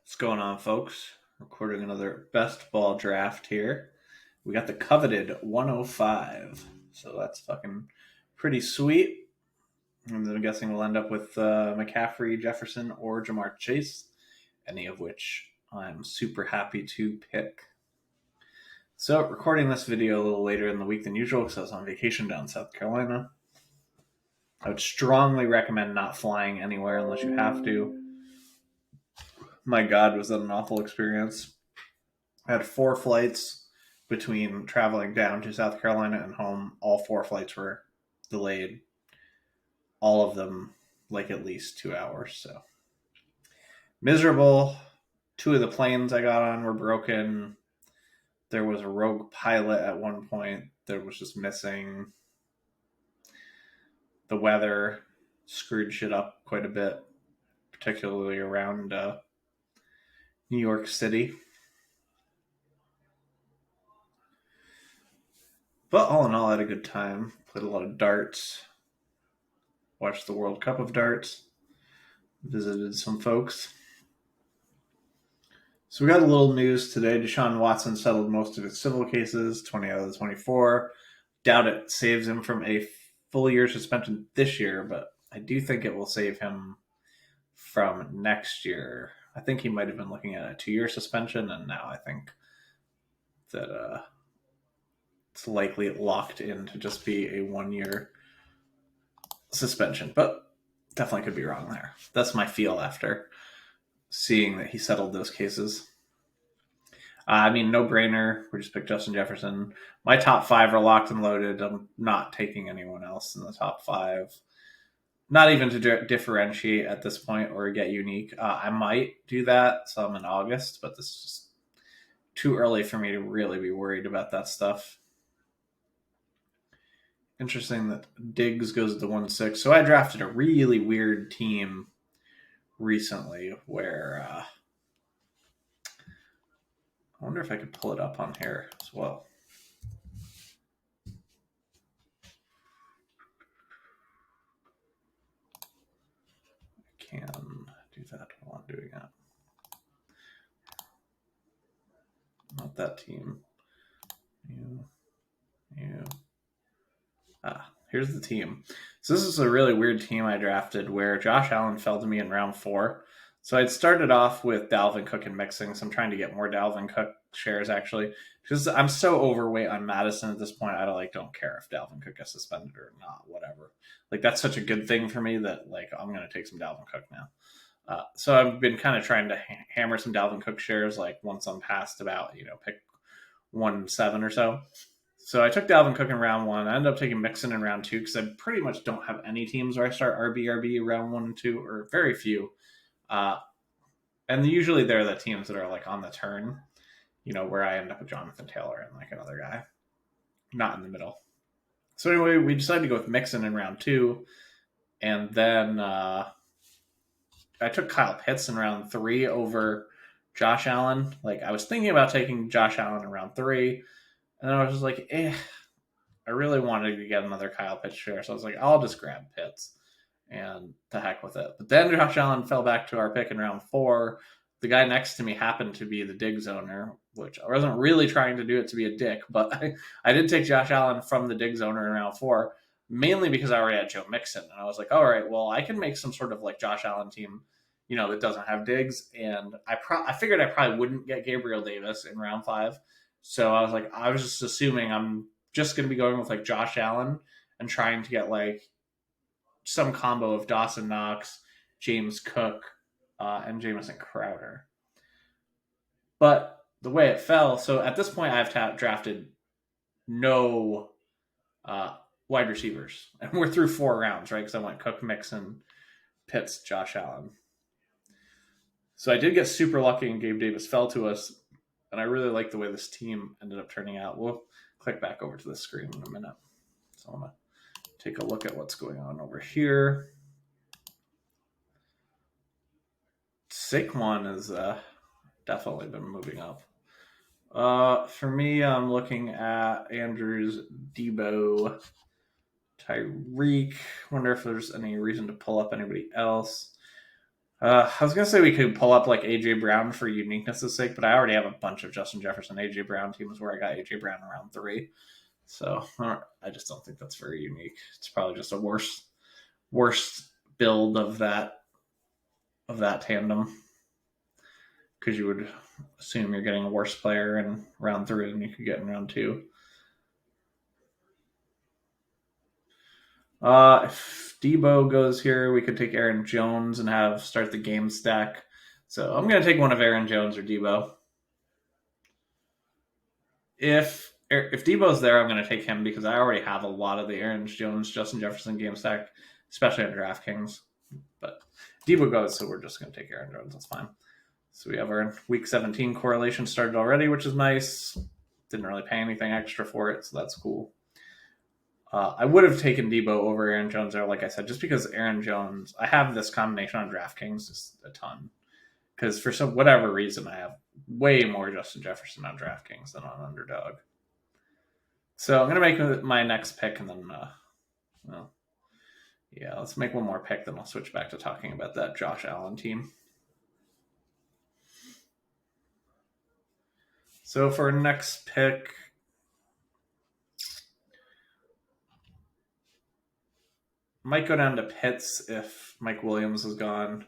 What's going on, folks? Recording another best ball draft here. We got the coveted 105, so that's fucking pretty sweet. And I'm guessing we'll end up with McCaffrey, Jefferson, or Jamar Chase, any of which I'm super happy to pick. So, recording this video a little later in the week than usual because I was on vacation down in South Carolina. I would strongly recommend not flying anywhere unless you have to. My God, was that an awful experience. I had 4 flights between traveling down to South Carolina and home. All 4 flights were delayed. All of them like at least 2 hours. So miserable. 2 of the planes I got on were broken. There was a rogue pilot at one point that was just missing. The weather screwed shit up quite a bit, particularly around New York City. But all in all, I had a good time. Played a lot of darts. Watched the World Cup of darts. Visited some folks. So we got a little news today. Deshaun Watson settled most of his civil cases, 20 out of the 24. Doubt it saves him from a full year suspension this year, but I do think it will save him from next year. I think he might have been looking at a 2-year suspension, and now I think that it's likely locked in to just be a 1-year suspension, but definitely could be wrong there. That's my feel after seeing that he settled those cases. No brainer. We just picked Justin Jefferson. My top 5 are locked and loaded. I'm not taking anyone else in the top 5. Not even to differentiate at this point or get unique. I might do that some in August, but this is just too early for me to really be worried about that stuff. Interesting that Diggs goes to 1-6. So I drafted a really weird team recently where I wonder if I could pull it up on here as well. I can do that while I'm doing that. Not that team. Here's the team. So this is a really weird team I drafted where Josh Allen fell to me in round 4. So I'd started off with Dalvin Cook and mixing, so I'm trying to get more Dalvin Cook shares actually. Because I'm so overweight on Madison at this point, I don't care if Dalvin Cook gets suspended or not, whatever. That's such a good thing for me that I'm going to take some Dalvin Cook now. So I've been kind of trying to hammer some Dalvin Cook shares once I'm past about, pick 1-7 or so. So I took Dalvin Cook in round 1. I ended up taking Mixon in round 2 because I pretty much don't have any teams where I start RB round 1 and 2, or very few. And usually they're the teams that are on the turn, where I end up with Jonathan Taylor and another guy, not in the middle. So anyway, we decided to go with Mixon in round 2. And then I took Kyle Pitts in round 3 over Josh Allen. I was thinking about taking Josh Allen in round 3. And I was just I really wanted to get another Kyle Pitts share. So I was I'll just grab Pitts and to heck with it. But then Josh Allen fell back to our pick in round 4. The guy next to me happened to be the Diggs owner, which I wasn't really trying to do it to be a dick, but I did take Josh Allen from the Diggs owner in round 4, mainly because I already had Joe Mixon. And I was all right, well, I can make some sort of Josh Allen team, that doesn't have Diggs. And I figured I probably wouldn't get Gabriel Davis in round 5. So I was just assuming I'm just going to be going with Josh Allen and trying to get some combo of Dawson Knox, James Cook, and Jamison Crowder. But the way it fell, so at this point I've drafted no wide receivers. And we're through 4 rounds, right? Because I went Cook, Mixon, Pitts, Josh Allen. So I did get super lucky and Gabe Davis fell to us. And I really like the way this team ended up turning out. We'll click back over to the screen in a minute. So I'm going to take a look at what's going on over here. Saquon has definitely been moving up. For me, I'm looking at Andrews, Debo, Tyreek. Wonder if there's any reason to pull up anybody else. I was gonna say we could pull up like AJ Brown for uniqueness' sake, but I already have a bunch of Justin Jefferson, AJ Brown teams where I got AJ Brown in round 3. So I just don't think that's very unique. It's probably just a worst build of that tandem because you would assume you're getting a worse player in round 3 than you could get in round 2. If Debo goes here, we could take Aaron Jones and have start the game stack. So I'm going to take one of Aaron Jones or Debo. If Debo's there, I'm going to take him because I already have a lot of the Aaron Jones, Justin Jefferson game stack, especially on DraftKings. But Debo goes, so we're just going to take Aaron Jones. That's fine. So we have our week 17 correlation started already, which is nice. Didn't really pay anything extra for it, so that's cool. I would have taken Debo over Aaron Jones, there, like I said, just because Aaron Jones. I have this combination on DraftKings just a ton because for some whatever reason I have way more Justin Jefferson on DraftKings than on Underdog. So I'm gonna make my next pick, and then, well, yeah, let's make one more pick. Then I'll switch back to talking about that Josh Allen team. So for next pick, might go down to Pitts if Mike Williams is gone.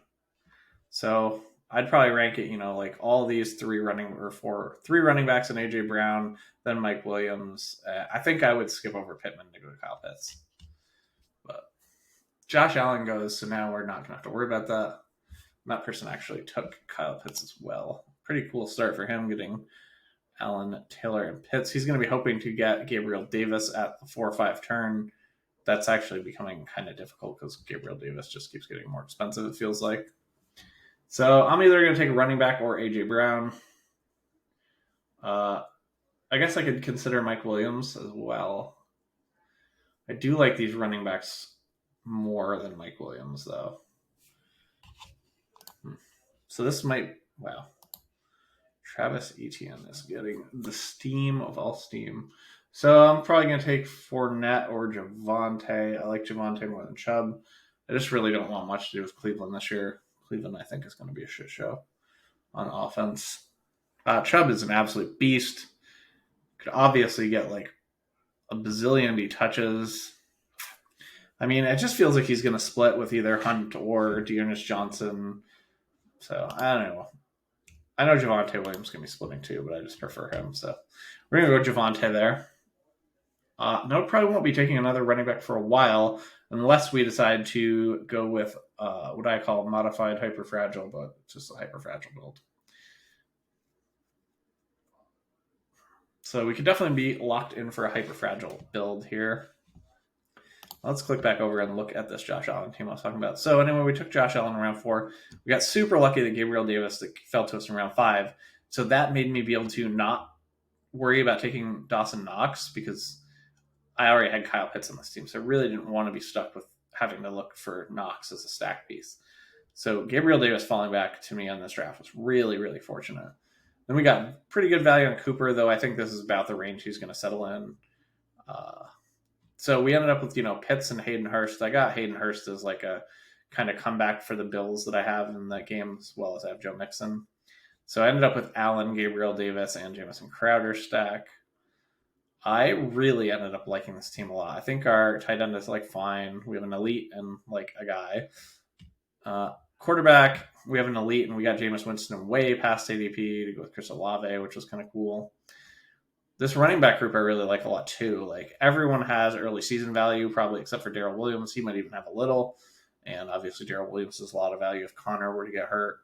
So I'd probably rank it, like all these three running backs and AJ Brown, then Mike Williams. I think I would skip over Pittman to go to Kyle Pitts. But Josh Allen goes, so now we're not going to have to worry about that. That person actually took Kyle Pitts as well. Pretty cool start for him getting Allen, Taylor, and Pitts. He's going to be hoping to get Gabriel Davis at the 4-5 turn. That's actually becoming kind of difficult because Gabriel Davis just keeps getting more expensive, it feels like. So I'm either going to take a running back or AJ Brown. I guess I could consider Mike Williams as well. I do like these running backs more than Mike Williams, though. So this might, wow. Travis Etienne is getting the steam of all steam. So I'm probably going to take Fournette or Javonte. I like Javonte more than Chubb. I just really don't want much to do with Cleveland this year. Cleveland, I think, is going to be a shit show on offense. Chubb is an absolute beast. Could obviously get like a bazillion touches. I mean, it just feels like he's going to split with either Hunt or Dearness Johnson. So I don't know. I know Javonte Williams is going to be splitting too, but I just prefer him. So we're going to go Javonte there. No, probably won't be taking another running back for a while unless we decide to go with what I call modified hyperfragile, but it's just a hyperfragile build. So we could definitely be locked in for a hyperfragile build here. Let's click back over and look at this Josh Allen team I was talking about. So anyway, we took Josh Allen in round 4. We got super lucky that Gabriel Davis fell to us in round 5. So that made me be able to not worry about taking Dawson Knox because I already had Kyle Pitts on this team. So I really didn't want to be stuck with having to look for Knox as a stack piece. So Gabriel Davis falling back to me on this draft was really, really fortunate. Then we got pretty good value on Cooper, though I think this is about the range he's going to settle in. So we ended up with, Pitts and Hayden Hurst. I got Hayden Hurst as like a kind of comeback for the Bills that I have in that game, as well as I have Joe Mixon. So I ended up with Allen, Gabriel Davis, and Jamison Crowder stack. I really ended up liking this team a lot. I think our tight end is like fine. We have an elite and like a guy. Quarterback, we have an elite, and we got Jameis Winston way past ADP to go with Chris Olave, which was kind of cool. This running back group I really like a lot too. Like everyone has early season value, probably except for Darrell Williams. He might even have a little. And obviously Darrell Williams has a lot of value if Connor were to get hurt.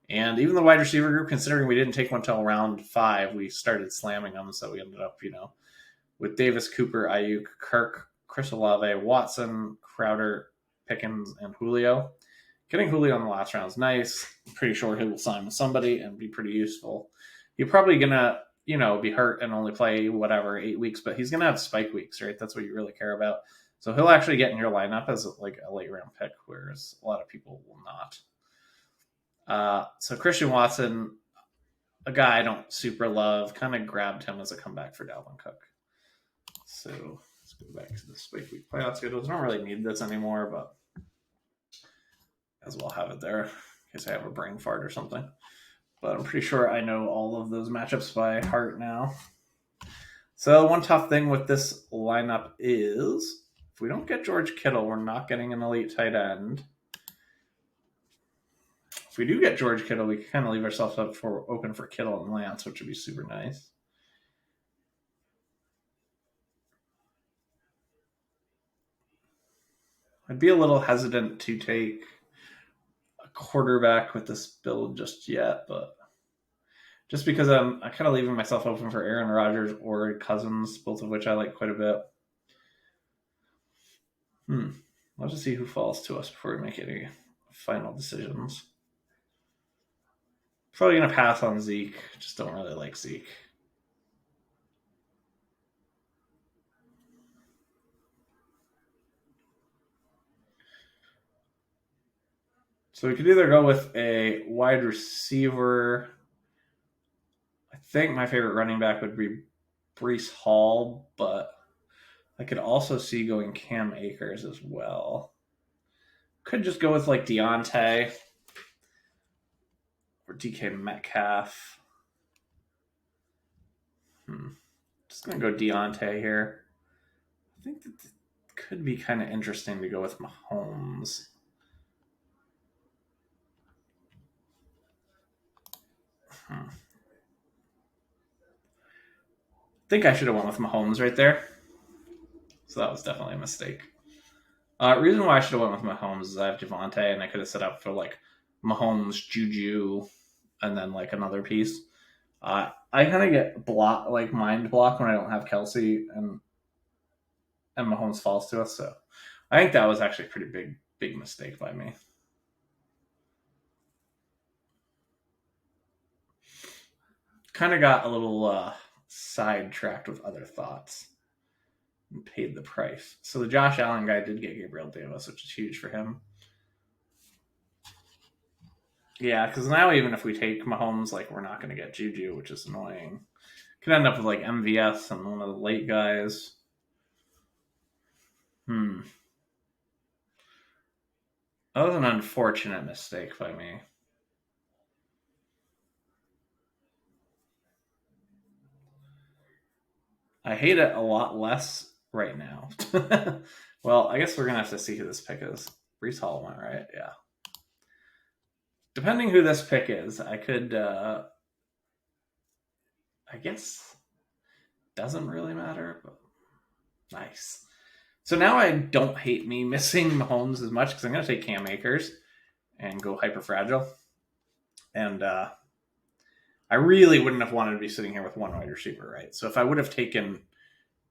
And even the wide receiver group, considering we didn't take one until round 5, we started slamming them. So we ended up, with Davis, Cooper, Ayuk, Kirk, Chris Olave, Watson, Crowder, Pickens, and Julio. Getting Julio in the last round is nice. I'm pretty sure he will sign with somebody and be pretty useful. You're probably going to, be hurt and only play 8 weeks, but he's going to have spike weeks, right? That's what you really care about. So he'll actually get in your lineup as like a late round pick, whereas a lot of people will not. So Christian Watson, a guy I don't super love, kind of grabbed him as a comeback for Dalvin Cook. So let's go back to the spike week playoff schedules. I don't really need this anymore, but as well have it there in case I have a brain fart or something. But I'm pretty sure I know all of those matchups by heart now. So one tough thing with this lineup is if we don't get George Kittle, we're not getting an elite tight end. If we do get George Kittle, we can kind of leave ourselves up for open for Kittle and Lance, which would be super nice. I'd be a little hesitant to take a quarterback with this build just yet, but just because I'm kind of leaving myself open for Aaron Rodgers or Cousins, both of which I like quite a bit. Let's just see who falls to us before we make any final decisions. Probably going to pass on Zeke. Just don't really like Zeke. So we could either go with a wide receiver. I think my favorite running back would be Breece Hall, but I could also see going Cam Akers as well. Could just go with like Deontay or DK Metcalf. Just going to go Deontay here. I think that could be kind of interesting to go with Mahomes. I think I should have went with Mahomes right there. So that was definitely a mistake. Reason why I should have went with Mahomes is I have Javonte, and I could have set up for like Mahomes, Juju, and then like another piece. I kind of get mind blocked when I don't have Kelsey and Mahomes falls to us. So I think that was actually a pretty big mistake by me. Kind of got a little sidetracked with other thoughts and paid the price. So the Josh Allen guy did get Gabriel Davis, which is huge for him. Yeah, because now even if we take Mahomes, like we're not going to get Juju, which is annoying. Could end up with like MVS and one of the late guys. That was an unfortunate mistake by me. I hate it a lot less right now. Well, I guess we're gonna have to see who this pick is. Breece Hall went right, yeah. Depending who this pick is, I could. I guess doesn't really matter, but nice. So now I don't hate me missing Mahomes as much because I'm gonna take Cam Akers and go hyper fragile. And I really wouldn't have wanted to be sitting here with one wide receiver, right? So if I would have taken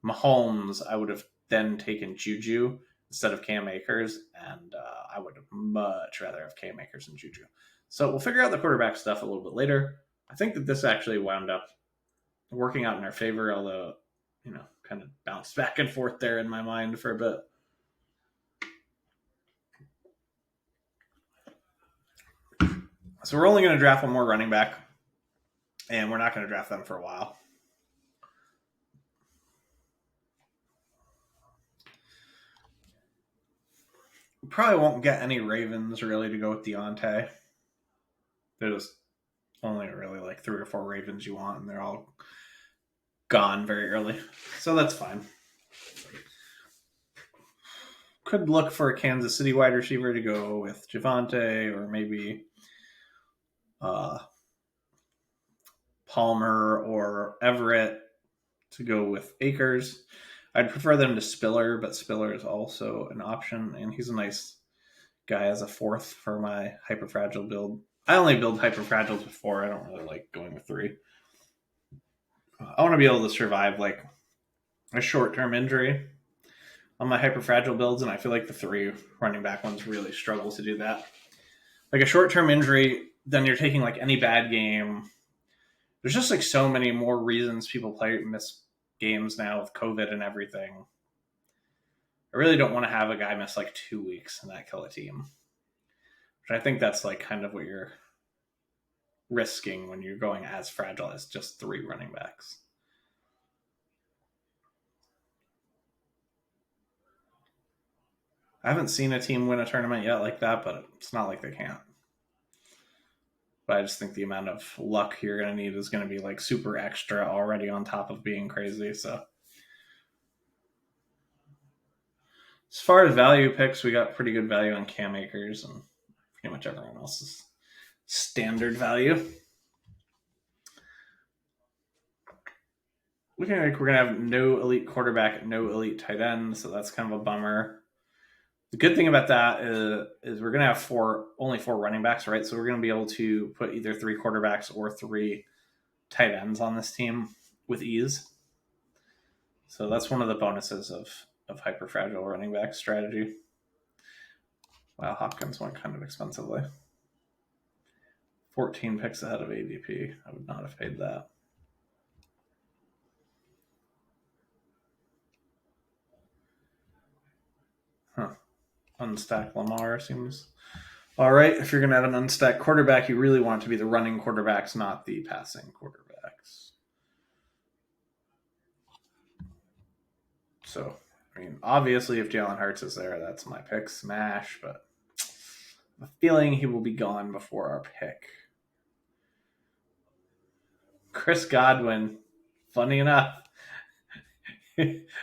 Mahomes, I would have then taken Juju instead of Cam Akers, and I would have much rather have Cam Akers than Juju. So we'll figure out the quarterback stuff a little bit later. I think that this actually wound up working out in our favor, although, kind of bounced back and forth there in my mind for a bit. So we're only going to draft one more running back, and we're not going to draft them for a while. We probably won't get any Ravens really to go with Deontay. There's only really like 3 or 4 Ravens you want, and they're all gone very early. So that's fine. Could look for a Kansas City wide receiver to go with Javonte or maybe Palmer or Everett to go with Akers. I'd prefer them to Spiller, but Spiller is also an option, and he's a nice guy as a 4th for my hyperfragile build. I only build hyperfragiles with 4. I don't really like going with 3. I want to be able to survive like a short-term injury on my hyperfragile builds, and I feel like the 3 running back ones really struggle to do that. Like a short-term injury, then you're taking like any bad game. There's just like so many more reasons people miss games now with COVID and everything. I really don't want to have a guy miss like 2 weeks and that kill a team. But I think that's like kind of what you're risking when you're going as fragile as just 3 running backs. I haven't seen a team win a tournament yet like that, but it's not like they can't. But I just think the amount of luck you're going to need is going to be like super extra already on top of being crazy. So as far as value picks, we got pretty good value on Cam Akers and pretty much everyone else's standard value. Looking like we're going to have no elite quarterback, no elite tight end, so that's kind of a bummer. The good thing about that is we're going to have only four running backs, right? So we're going to be able to put either three quarterbacks or three tight ends on this team with ease. So that's one of the bonuses of hyper fragile running back strategy. Wow, Hopkins went kind of expensively. 14 picks ahead of ADP. I would not have paid that. Huh. Unstack Lamar seems all right. If you're going to have an unstacked quarterback, you really want it to be the running quarterbacks, not the passing quarterbacks. So, I mean, obviously, if Jalen Hurts is there, that's my pick smash, but I have a feeling he will be gone before our pick. Chris Godwin, funny enough,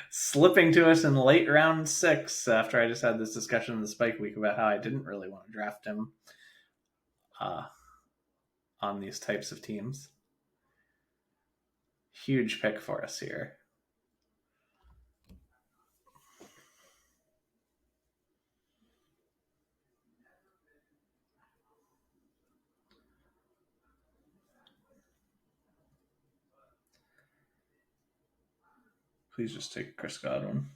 slipping to us in late round 6 after I just had this discussion in the Spike Week about how I didn't really want to draft him on these types of teams. Huge pick for us here. Please just take Chris Godwin.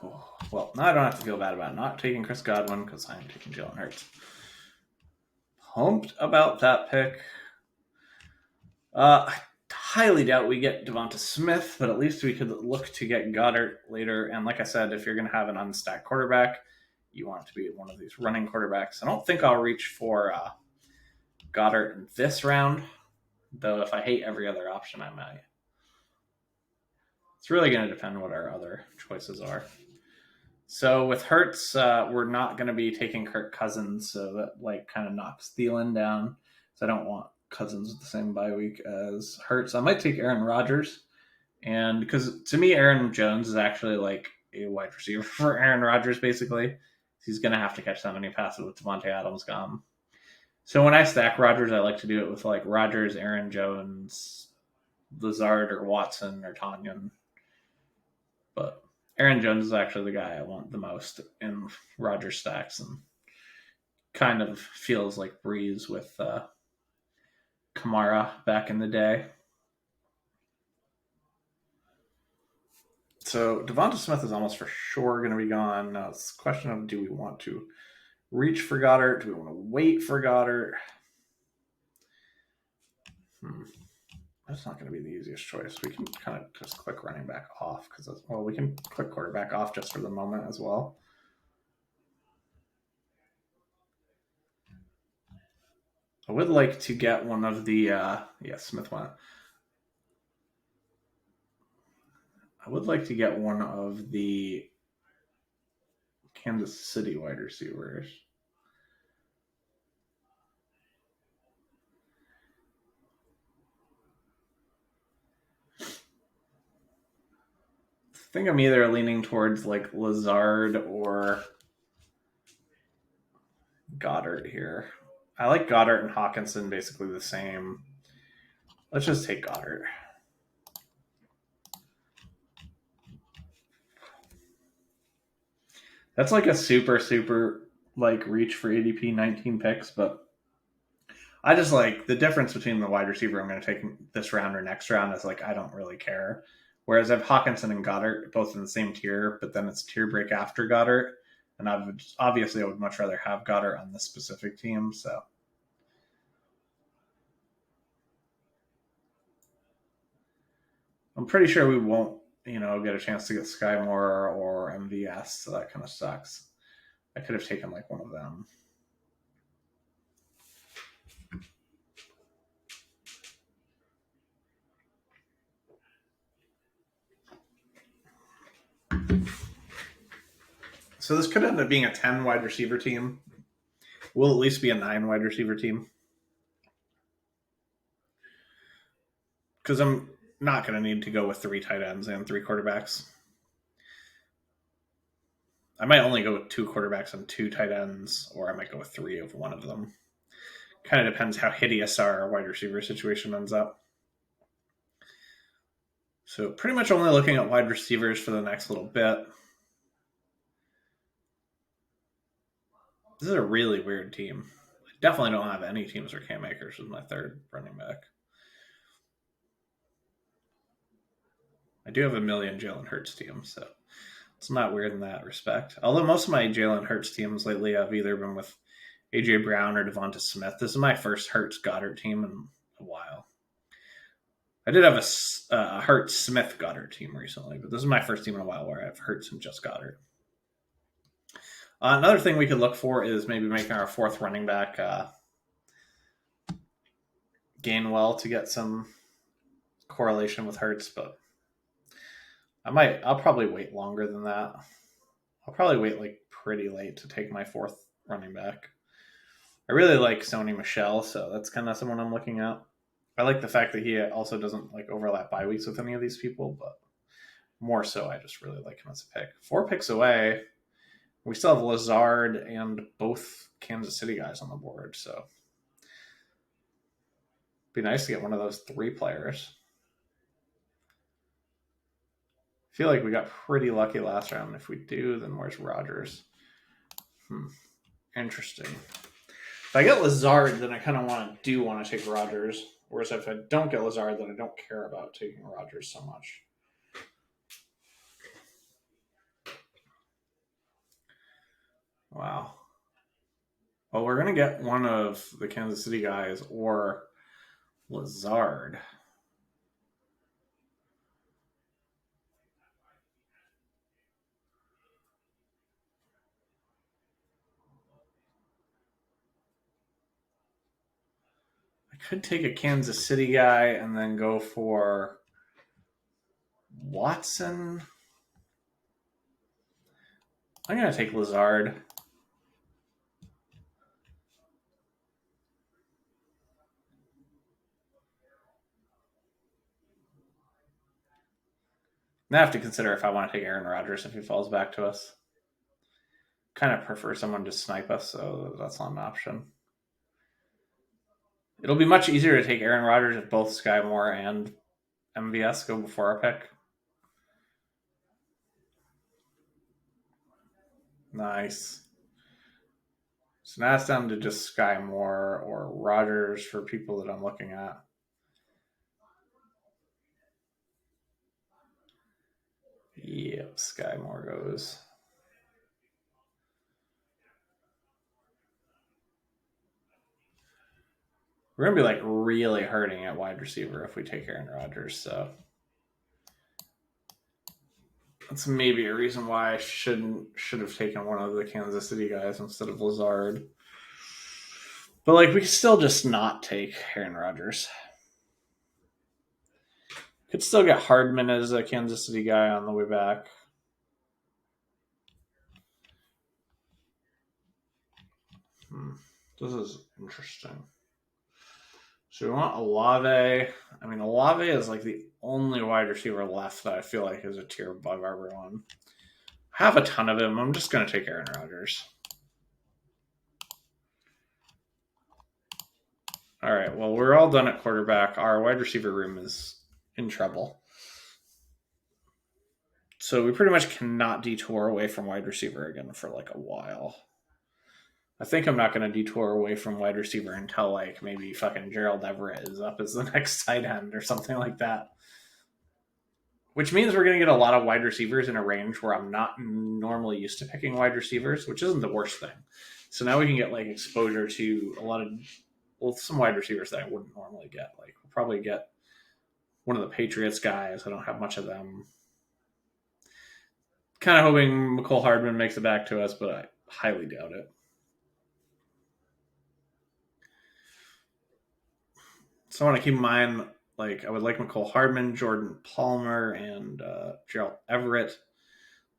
Oh, well, now I don't have to feel bad about not taking Chris Godwin because I'm taking Jalen Hurts. Pumped about that pick. I highly doubt we get Devonta Smith, but at least we could look to get Goddard later. And like I said, if you're going to have an unstacked quarterback, you want it to be one of these running quarterbacks. I don't think I'll reach for Goddard in this round, though if I hate every other option, I might. It's really going to depend what our other choices are. So with Hurts, we're not going to be taking Kirk Cousins, so that like kind of knocks Thielen down. So I don't want Cousins with the same bye week as Hurts. I might take Aaron Rodgers, and because to me, Aaron Jones is actually like a wide receiver for Aaron Rodgers. Basically, he's going to have to catch that many passes with Devontae Adams gone. So when I stack Rodgers, I like to do it with like Rodgers, Aaron Jones, Lazard, or Watson, or Tanyan. But Aaron Jones is actually the guy I want the most in Rodgers stacks, and kind of feels like Breeze with Kamara back in the day. So Devonta Smith is almost for sure going to be gone. Now it's a question of, do we want to reach for Goddard? Do we want to wait for Goddard? That's not going to be the easiest choice. We can kind of just click running back off because, well, we can click quarterback off just for the moment as well. I would like to get one of the, Smith went. I would like to get one of the Kansas City wide receivers. I think I'm either leaning towards like Lazard or Goddard here. I like Goddard and Hawkinson basically the same. Let's just take Goddard. That's like a super like reach for ADP 19 picks, but I just like the difference between the wide receiver I'm going to take this round or next round is like I don't really care. Whereas I have Hawkinson and Goddard both in the same tier, but then it's tier break after Goddard, and I would much rather have Goddard on this specific team. So I'm pretty sure we won't, get a chance to get Sky Moore or MVS. So that kind of sucks. I could have taken like one of them. So this could end up being a 10 wide receiver team. Will at least be a 9 wide receiver team. Because I'm not going to need to go with 3 tight ends and 3 quarterbacks. I might only go with 2 quarterbacks and 2 tight ends, or I might go with 3 of one of them. Kind of depends how hideous our wide receiver situation ends up. So pretty much only looking at wide receivers for the next little bit. This is a really weird team. I definitely don't have any teams or Cam Akers with my 3rd running back. I do have a million Jalen Hurts teams, so it's not weird in that respect. Although most of my Jalen Hurts teams lately have either been with A.J. Brown or Devonta Smith. This is my first Hurts Goddard team in a while. I did have a Hurts Smith Goddard team recently, but this is my first team in a while where I have Hurts and just Goddard. Another thing we could look for is maybe making our 4th running back Gainwell to get some correlation with Hurts, but I'll probably wait longer than that. I'll probably wait like pretty late to take my 4th running back. I really like Sony Michel, so that's kind of someone I'm looking at. I like the fact that he also doesn't like overlap bye weeks with any of these people, but more so I just really like him as a pick. 4 picks away, we still have Lazard and both Kansas City guys on the board, so it'd be nice to get one of those 3 players. I feel like we got pretty lucky last round. If we do, then where's Rodgers? Interesting. If I get Lazard, then I kind of want to take Rodgers. Whereas if I don't get Lazard, then I don't care about taking Rodgers so much. Wow. Well, we're going to get one of the Kansas City guys or Lazard. I could take a Kansas City guy and then go for Watson. I'm going to take Lazard. I have to consider if I want to take Aaron Rodgers if he falls back to us. Kind of prefer someone to snipe us, so that's not an option. It'll be much easier to take Aaron Rodgers if both Sky Moore and MVS go before our pick. Nice. So now it's down to just Sky Moore or Rodgers for people that I'm looking at. Yep, Sky Moore goes. We're going to be like really hurting at wide receiver if we take Aaron Rodgers, so that's maybe a reason why I should have taken one of the Kansas City guys instead of Lazard. But like we could still just not take Aaron Rodgers. Could still get Hardman as a Kansas City guy on the way back. This is interesting. So we want Olave. I mean, Olave is like the only wide receiver left that I feel like is a tier above everyone. I have a ton of him. I'm just going to take Aaron Rodgers. All right. Well, we're all done at quarterback. Our wide receiver room is in trouble. So we pretty much cannot detour away from wide receiver again for like a while. I think I'm not going to detour away from wide receiver until like maybe fucking Gerald Everett is up as the next tight end or something like that. Which means we're going to get a lot of wide receivers in a range where I'm not normally used to picking wide receivers, which isn't the worst thing. So now we can get like exposure to a lot of some wide receivers that I wouldn't normally get. Like we'll probably get one of the Patriots guys. I don't have much of them. Kind of hoping McCole Hardman makes it back to us, but I highly doubt it. So I want to keep in mind, like I would like McCole Hardman, Jordan Palmer, and Gerald Everett.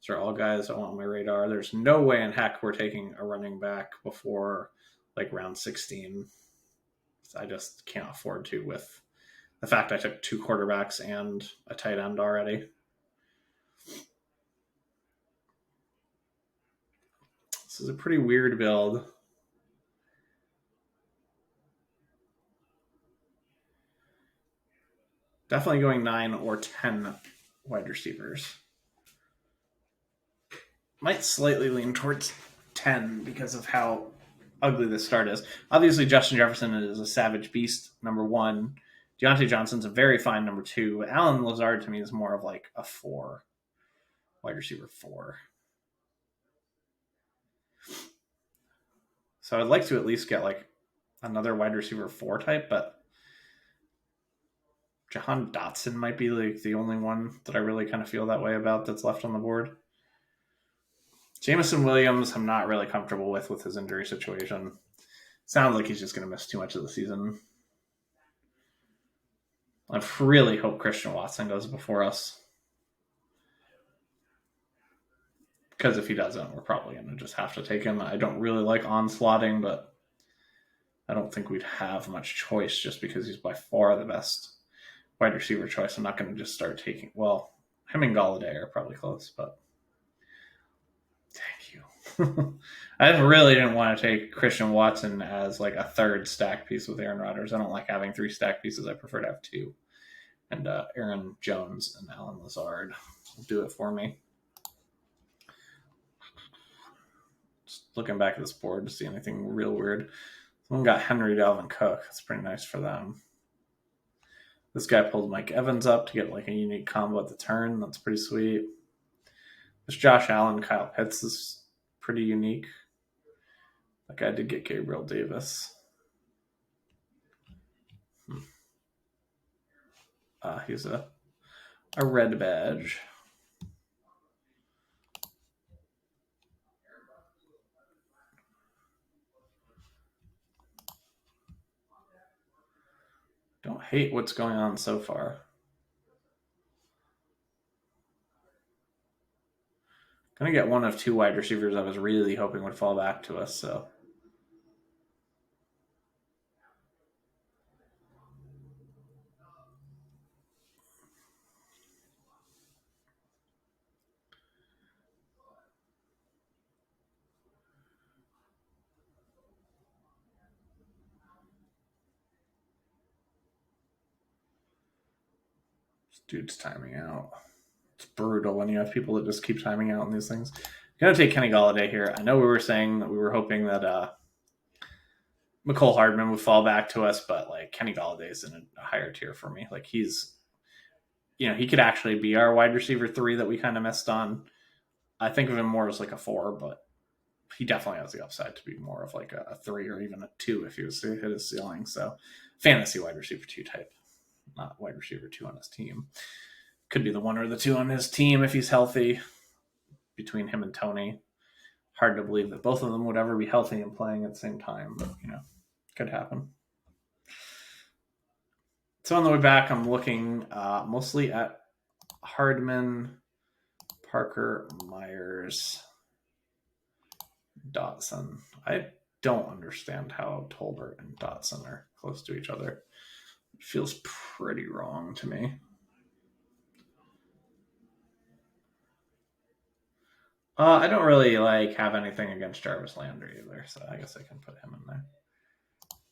These are all guys I want on my radar. There's no way in heck we're taking a running back before like round 16. I just can't afford to with the fact I took 2 quarterbacks and a tight end already. This is a pretty weird build. Definitely going 9 or 10 wide receivers. Might slightly lean towards 10 because of how ugly this start is. Obviously, Justin Jefferson is a savage beast, number 1. Deontay Johnson's a very fine number 2. Allen Lazard to me is more of like a 4, wide receiver 4. So I'd like to at least get like another wide receiver 4 type, but Jahan Dotson might be like the only one that I really kind of feel that way about that's left on the board. Jameson Williams, I'm not really comfortable with his injury situation. Sounds like he's just going to miss too much of the season. I really hope Christian Watson goes before us. Because if he doesn't, we're probably going to just have to take him. I don't really like onslaughting, but I don't think we'd have much choice just because he's by far the best wide receiver choice. I'm not going to just start taking, well, him and Galladay are probably close, but thank you. I really didn't want to take Christian Watson as like a third stack piece with Aaron Rodgers. I don't like having 3 stack pieces. I prefer to have 2. And Aaron Jones and Allen Lazard will do it for me. Just looking back at this board to see anything real weird. Someone got Henry Dalvin Cook. That's pretty nice for them. This guy pulled Mike Evans up to get like a unique combo at the turn. That's pretty sweet. This Josh Allen, Kyle Pitts is pretty unique. That guy did get Gabriel Davis. He's a red badge. Don't hate what's going on so far. Gonna get one of 2 wide receivers I was really hoping would fall back to us, so. This dude's timing out. It's brutal when you have people that just keep timing out on these things. I'm gonna take Kenny Galladay here. I know we were saying that we were hoping that McCole Hardman would fall back to us, but like Kenny Galladay is in a higher tier for me. Like he's, he could actually be our wide receiver 3 that we kind of missed on. I think of him more as like a 4, but he definitely has the upside to be more of like a 3 or even a 2 if he was to hit his ceiling. So fantasy wide receiver 2 type, not wide receiver 2 on his team. Could be the 1 or the 2 on his team if he's healthy. Between him and Tony, hard to believe that both of them would ever be healthy and playing at the same time, but could happen. So on the way back, I'm looking mostly at Hardman, Parker, Myers, Dotson. I don't understand how Tolbert and Dotson are close to each other. It feels pretty wrong to me. I don't really have anything against Jarvis Landry either, so I guess I can put him in there.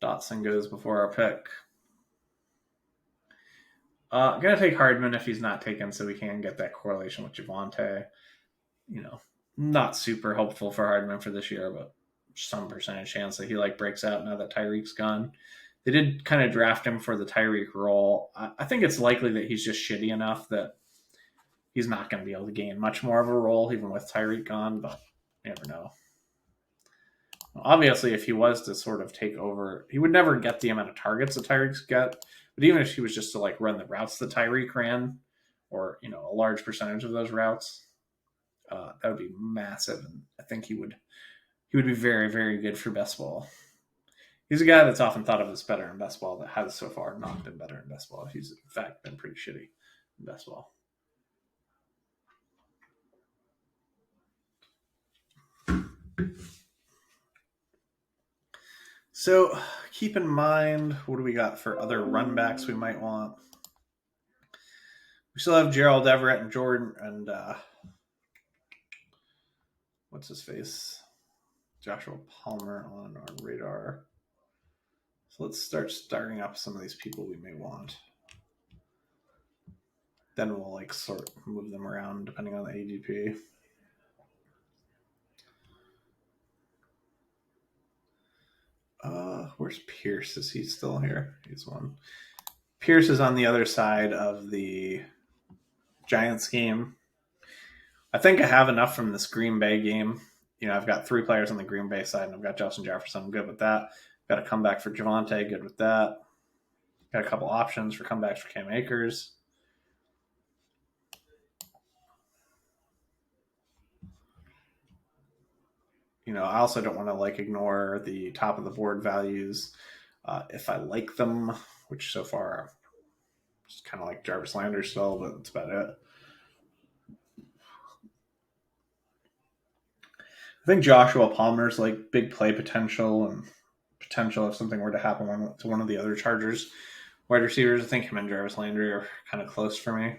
Dotson goes before our pick. I'm going to take Hardman if he's not taken so we can get that correlation with Javonte. Not super hopeful for Hardman for this year, but some percentage chance that he breaks out now that Tyreek's gone. They did kind of draft him for the Tyreek role. I think it's likely that he's just shitty enough that he's not going to be able to gain much more of a role even with Tyreek gone, but you never know. Obviously, if he was to sort of take over, he would never get the amount of targets that Tyreek's get. But even if he was just to run the routes that Tyreek ran, or a large percentage of those routes, that would be massive. And I think he would be very, very good for best ball. He's a guy that's often thought of as better in best ball that has so far not been better in best ball. He's in fact been pretty shitty in best ball. So keep in mind, what do we got for other run backs we might want? We still have Gerald Everett and Jordan and what's his face? Joshua Palmer on our radar. So let's start starting up some of these people we may want. Then we'll like sort move them around depending on the ADP. Where's Pierce? Is he still here? He's one. Pierce is on the other side of the Giants game. I think I have enough from this Green Bay game. You know, I've got 3 players on the Green Bay side, and I've got Justin Jefferson. I'm good with that. Got a comeback for Javonte. Good with that. Got a couple options for comebacks for Cam Akers. You know, I also don't want to like ignore the top of the board values if I like them, which so far just kind of like Jarvis Landry still, but that's about it. I think Joshua Palmer's like big play potential and potential if something were to happen to one of the other Chargers wide receivers. I think him and Jarvis Landry are kind of close for me.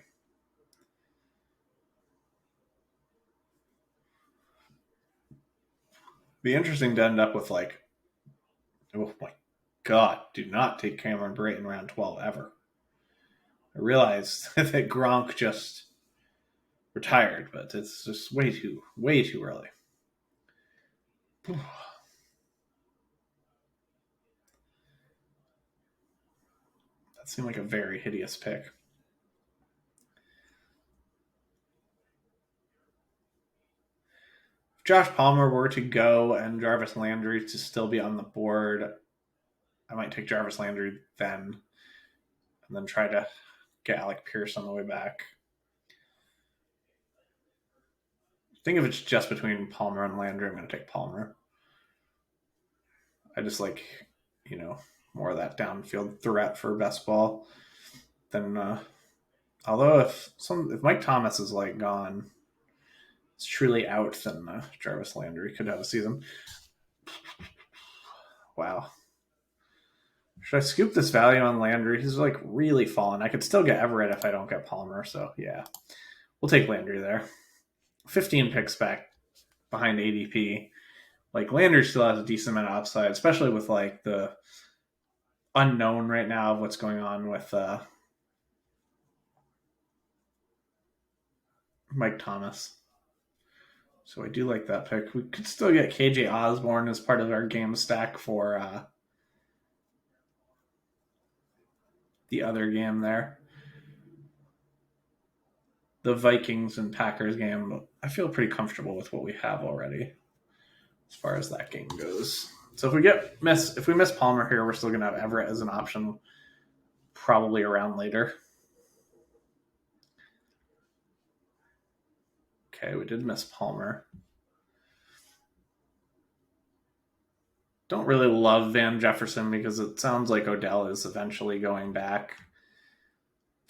Be interesting to end up with like, oh my god, do not take Cameron Brate in round 12 ever. I realized that Gronk just retired, but it's just way too early. That seemed like a very hideous pick. If Josh Palmer were to go and Jarvis Landry to still be on the board, I might take Jarvis Landry then, and then try to get Alec Pierce on the way back. I think if it's just between Palmer and Landry, I'm going to take Palmer. I just like, you know, more of that downfield threat for best ball than. Although if Mike Thomas is like gone, it's truly out, then Jarvis Landry could have a season. Wow. Should I scoop this value on Landry? He's like really fallen. I could still get Everett if I don't get Palmer. So yeah, we'll take Landry there. 15 picks back behind ADP. Like Landry still has a decent amount of upside, especially with like the unknown right now of what's going on with Mike Thomas. So I do like that pick. We could still get KJ Osborne as part of our game stack for the other game there. The Vikings and Packers game, I feel pretty comfortable with what we have already as far as that game goes. So if we miss Palmer here, we're still going to have Everett as an option probably around later. Okay, we did miss Palmer. Don't really love Van Jefferson because it sounds like Odell is eventually going back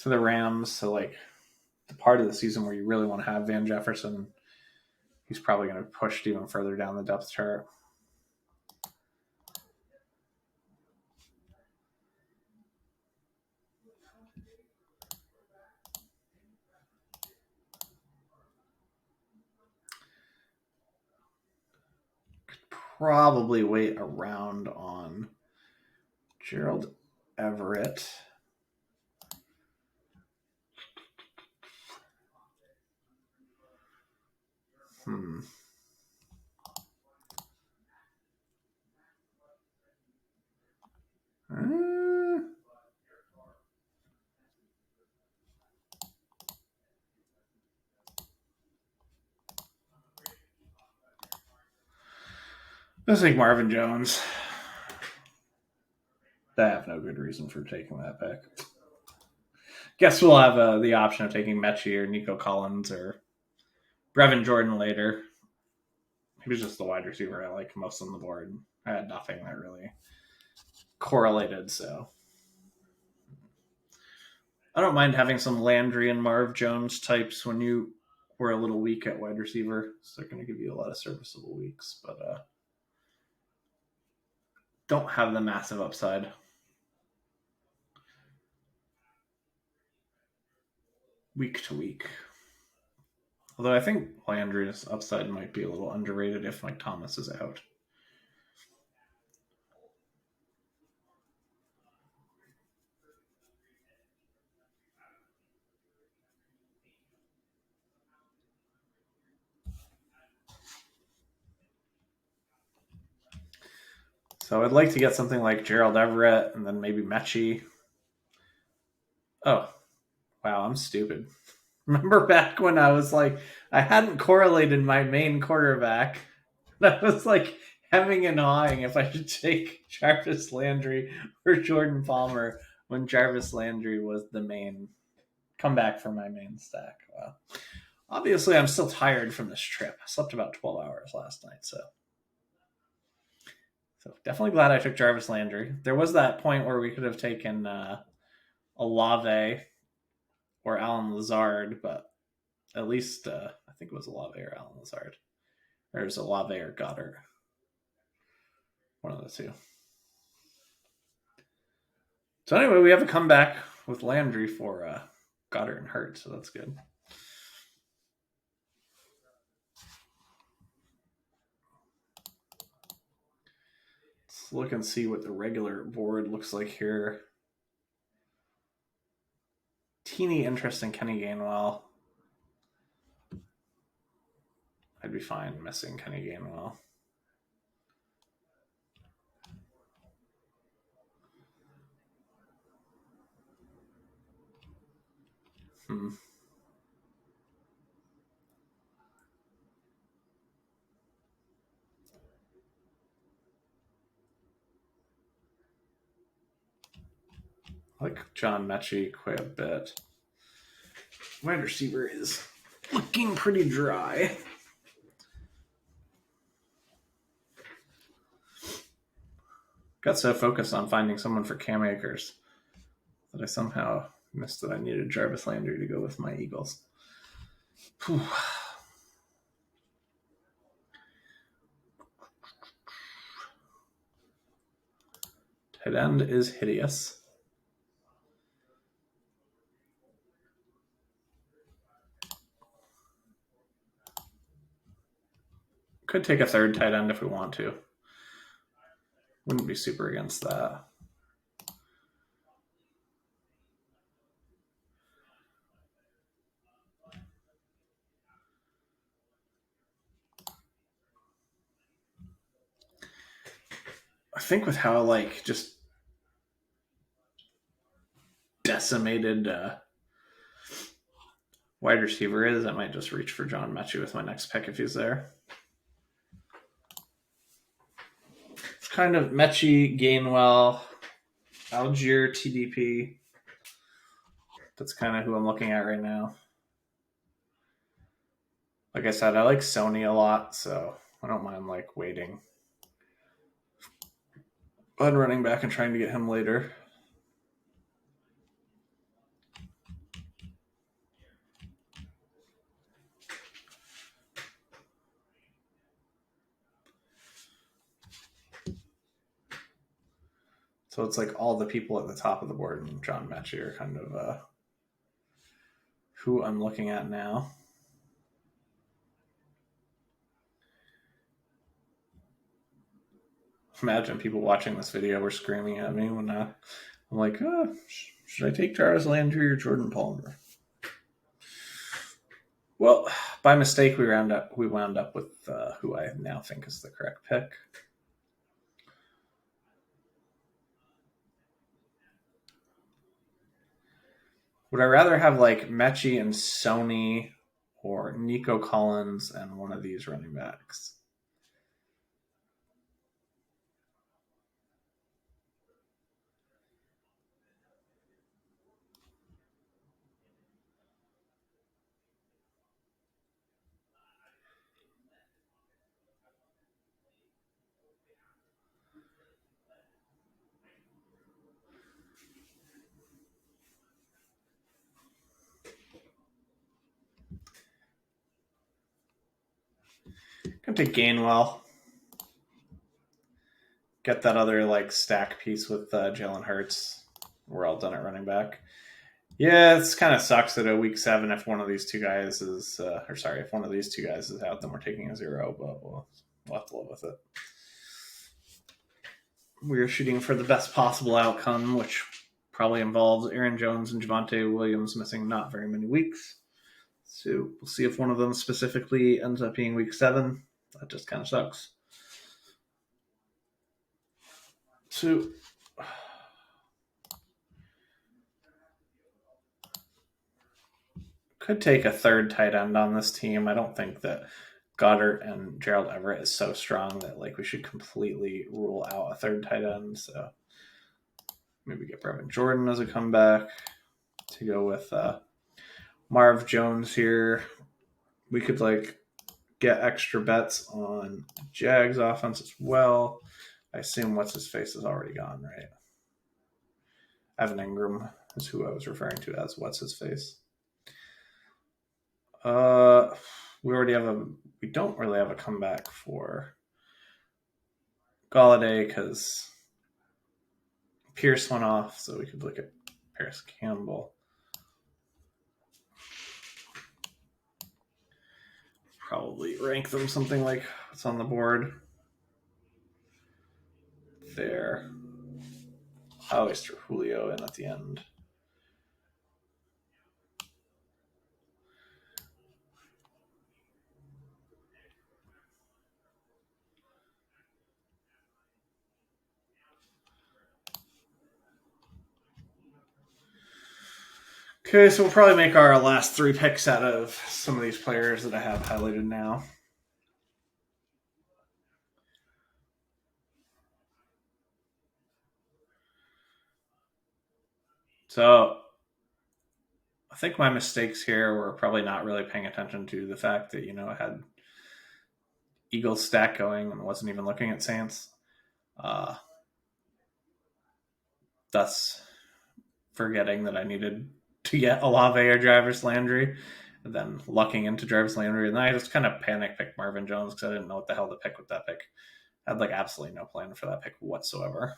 to the Rams. So like the part of the season where you really want to have Van Jefferson, he's probably going to be pushed even further down the depth chart. Probably wait around on Gerald Everett. Let's take Marvin Jones. I have no good reason for taking that pick. Guess we'll have the option of taking Mechie or Nico Collins or Brevin Jordan later. He was just the wide receiver I like most on the board. I had nothing that really correlated, so I don't mind having some Landry and Marv Jones types when you were a little weak at wide receiver. So they're going to give you a lot of serviceable weeks, but don't have the massive upside. Week to week. Although I think Landry's upside might be a little underrated if Mike Thomas is out. So I'd like to get something like Gerald Everett and then maybe Mechie. Oh, wow, I'm stupid. Remember back when I was like, I hadn't correlated my main quarterback. I was like hemming and hawing if I should take Jarvis Landry or Jordan Palmer when Jarvis Landry was the main comeback for my main stack. Wow. Obviously, I'm still tired from this trip. I slept about 12 hours last night, so definitely glad I took Jarvis Landry. There was that point where we could have taken Olave or Alan Lazard, but at least I think it was Olave or Alan Lazard. Or it was Olave or Goddard. One of the two. So anyway, we have a comeback with Landry for Goddard and Hurt, so that's good. Let's look and see what the regular board looks like here. Teeny interest in Kenny Gainwell. I'd be fine missing Kenny Gainwell. I like John Mechie quite a bit. Wide receiver is looking pretty dry. Got so focused on finding someone for Cam Akers that I somehow missed that I needed Jarvis Landry to go with my Eagles. Whew. Tight end is hideous. Could take a third tight end if we want to. Wouldn't be super against that. I think with how like just decimated wide receiver is, I might just reach for John Mechie with my next pick if he's there. It's kind of Mechie, Gainwell, Algier, TDP. That's kind of who I'm looking at right now. Like I said, I like Sony a lot, so I don't mind like waiting on running back and trying to get him later. So it's like all the people at the top of the board and John Mechie are kind of who I'm looking at now. Imagine people watching this video were screaming at me when I'm like, should I take Jarvis Landry or Jordan Palmer? Well, by mistake, we wound up with who I now think is the correct pick. Would I rather have like Mechie and Sony or Nico Collins and one of these running backs? I'm going to take Gainwell. get that other like stack piece with Jalen Hurts. We're all done at running back. Yeah, it's kind of sucks that a week 7, if one of these two guys is, if one of these two guys is out, then we're taking a 0. But we'll have to live with it. We're shooting for the best possible outcome, which probably involves Aaron Jones and Javonte Williams missing not very many weeks. So we'll see if one of them specifically ends up being week 7. That just kind of sucks. So could take a third tight end on this team. I don't think that Goddard and Gerald Everett is so strong that like we should completely rule out a third tight end. So maybe get Brevin Jordan as a comeback to go with Marv Jones here. We could like get extra bets on Jags offense as well. I assume what's his face is already gone, right? Evan Ingram is who I was referring to as what's his face. We don't really have a comeback for Galladay because Pierce went off, so we could look at Paris Campbell. Probably rank them something like what's on the board. There. I always threw Julio in at the end. Okay, so we'll probably make our last 3 picks out of some of these players that I have highlighted now. So I think my mistakes here were probably not really paying attention to the fact that, I had Eagles stack going and wasn't even looking at Saints. Thus forgetting that I needed to get Olave or Jarvis Landry, and then lucking into Jarvis Landry. And then I just kind of panic picked Marvin Jones because I didn't know what the hell to pick with that pick. I had like absolutely no plan for that pick whatsoever.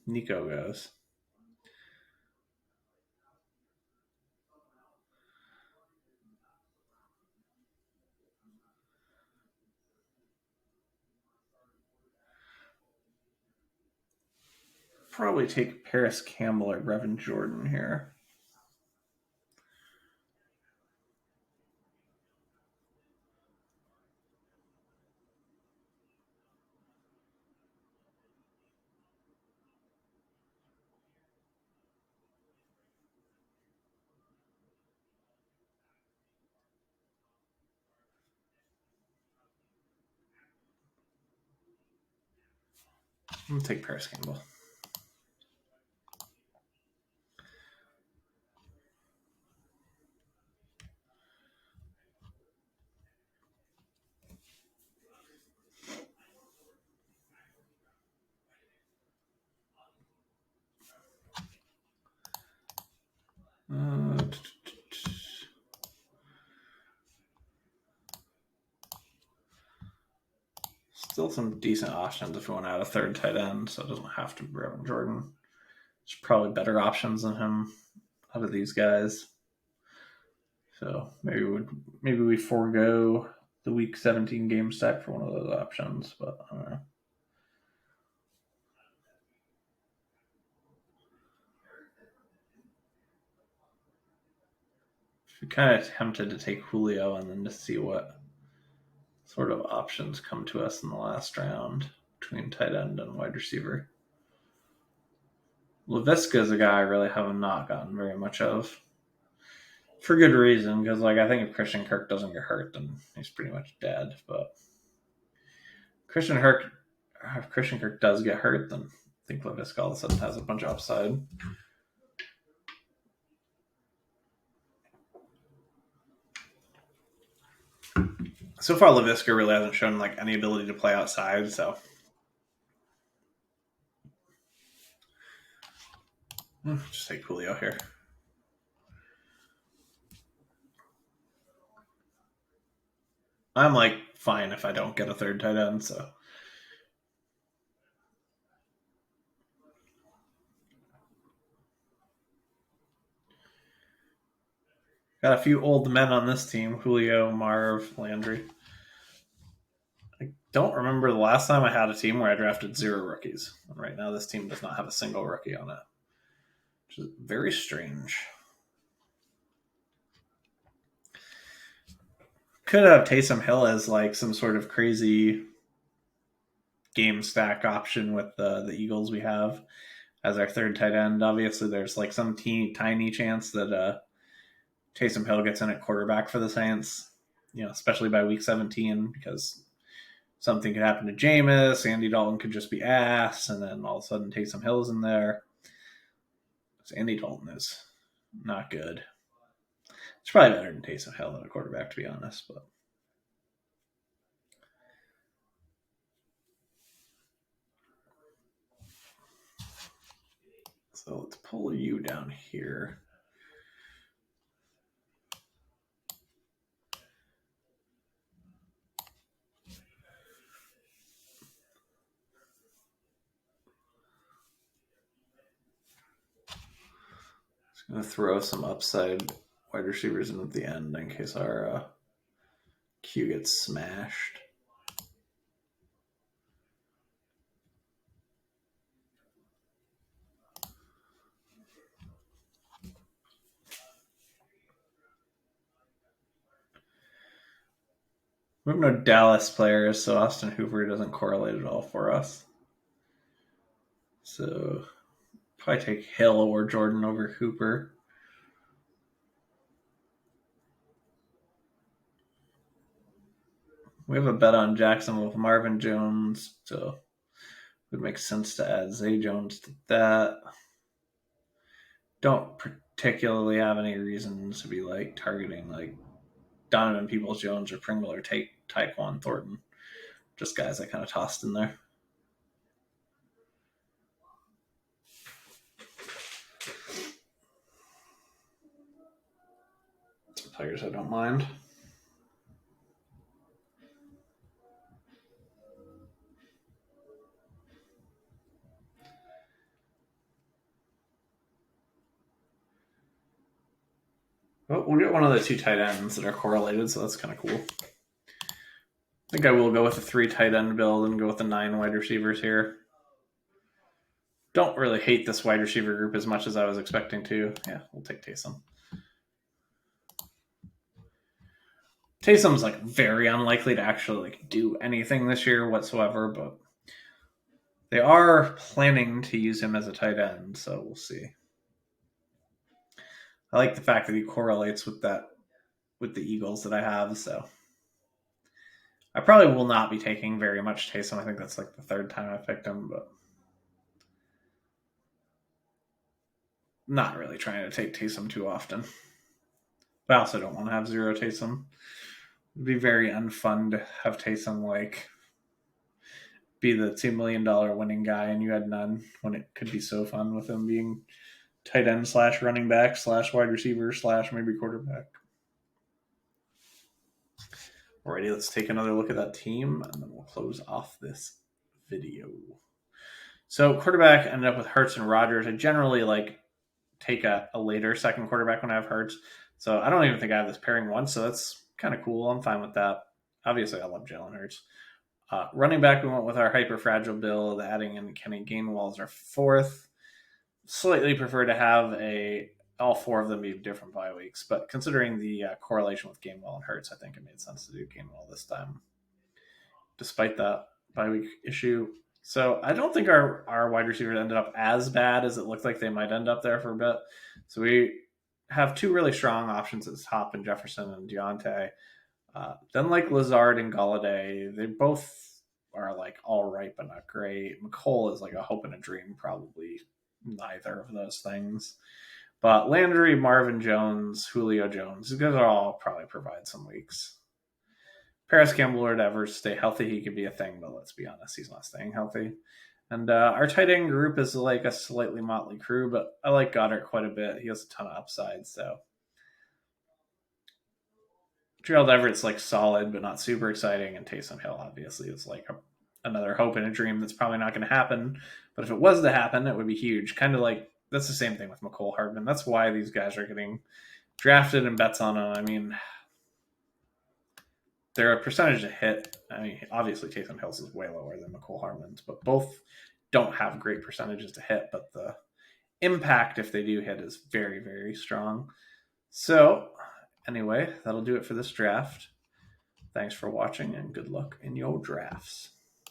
Nico goes. Probably take Paris Campbell or Brevin Jordan here. I'm gonna take Paris Campbell. Still some decent options if we want to add a third tight end, so it doesn't have to be Brevin Jordan. There's probably better options than him out of these guys. So maybe we forego the week 17 game stack for one of those options, but I don't know. I'm kind of tempted to take Julio and then to see what sort of options come to us in the last round between tight end and wide receiver. LaVisca is a guy I really have not gotten very much of. For good reason, because I think if Christian Kirk doesn't get hurt, then he's pretty much dead. But if Christian Kirk does get hurt, then I think LaVisca all of a sudden has a bunch of upside. So far, LaVisca really hasn't shown any ability to play outside. So Just take Julio here. I'm like fine if I don't get a third tight end. So got a few old men on this team: Julio, Marv, Landry. I don't remember the last time I had a team where I drafted 0 rookies. And right now, this team does not have a single rookie on it, which is very strange. Could have Taysom Hill as like some sort of crazy game stack option with the Eagles we have as our third tight end. Obviously, there's like some tiny chance that Taysom Hill gets in at quarterback for the Saints, especially by week 17, because something could happen to Jameis. Andy Dalton could just be ass, and then all of a sudden Taysom Hill's in there. Andy Dalton is not good. It's probably better than Taysom Hill than a quarterback, to be honest. But so let's pull you down here. Just gonna throw some upside wide receivers in at the end in case our queue gets smashed. We have no Dallas players, so Austin Hooper doesn't correlate at all for us. So probably take Hill or Jordan over Hooper. We have a bet on Jackson with Marvin Jones, so it would make sense to add Zay Jones to that. Don't particularly have any reason to be like targeting like Donovan Peoples Jones or Pringle or Tyquan Thornton. Just guys I kind of tossed in there. Some players I don't mind. Well, we'll get one of the 2 tight ends that are correlated, so that's kind of cool. I think I will go with a 3 tight end build and go with the 9 wide receivers here. Don't really hate this wide receiver group as much as I was expecting to. Yeah, we'll take Taysom. Taysom's like very unlikely to actually like do anything this year whatsoever, but they are planning to use him as a tight end, so we'll see. I like the fact that he correlates with the Eagles that I have, so I probably will not be taking very much Taysom. I think that's like the 3rd time I picked him, but not really trying to take Taysom too often. But I also don't want to have 0 Taysom. It'd be very unfun to have Taysom like be the $2 million winning guy and you had none, when it could be so fun with him being tight end / running back / wide receiver / maybe quarterback. Alrighty, let's take another look at that team and then we'll close off this video. So quarterback ended up with Hurts and Rodgers. I generally like take a later second quarterback when I have Hurts. So I don't even think I have this pairing once, so that's kind of cool. I'm fine with that. Obviously, I love Jalen Hurts. Running back, we went with our hyper fragile build, adding in Kenny Gainwell as our 4th. Slightly prefer to have all 4 of them be different bye weeks, but considering the correlation with Gainwell and Hurts, I think it made sense to do Gainwell this time, despite that bye week issue. So I don't think our wide receivers ended up as bad as it looked like they might end up there for a bit. So we have 2 really strong options at the top in Jefferson and Deontay. Then like Lazard and Galladay, they both are like all right but not great. McCole is like a hope and a dream, probably neither of those things. But Landry, Marvin Jones, Julio Jones, these guys are all probably provide some weeks. Paris Campbell or Evers stay healthy, he could be a thing, but let's be honest, he's not staying healthy. And our tight end group is like a slightly motley crew, but I like Goddard quite a bit. He has a ton of upside. So Gerald Everett's like solid, but not super exciting. And Taysom Hill obviously is like another hope and a dream that's probably not going to happen. But if it was to happen, it would be huge. Kind of like that's the same thing with McCole Hardman. That's why these guys are getting drafted and bets on them. I mean, they're a percentage to hit. I mean, obviously Taysom Hill's is way lower than McCole Hardman's, but both don't have great percentages to hit. But the impact, if they do hit, is very, very strong. So, anyway, that'll do it for this draft. Thanks for watching and good luck in your drafts.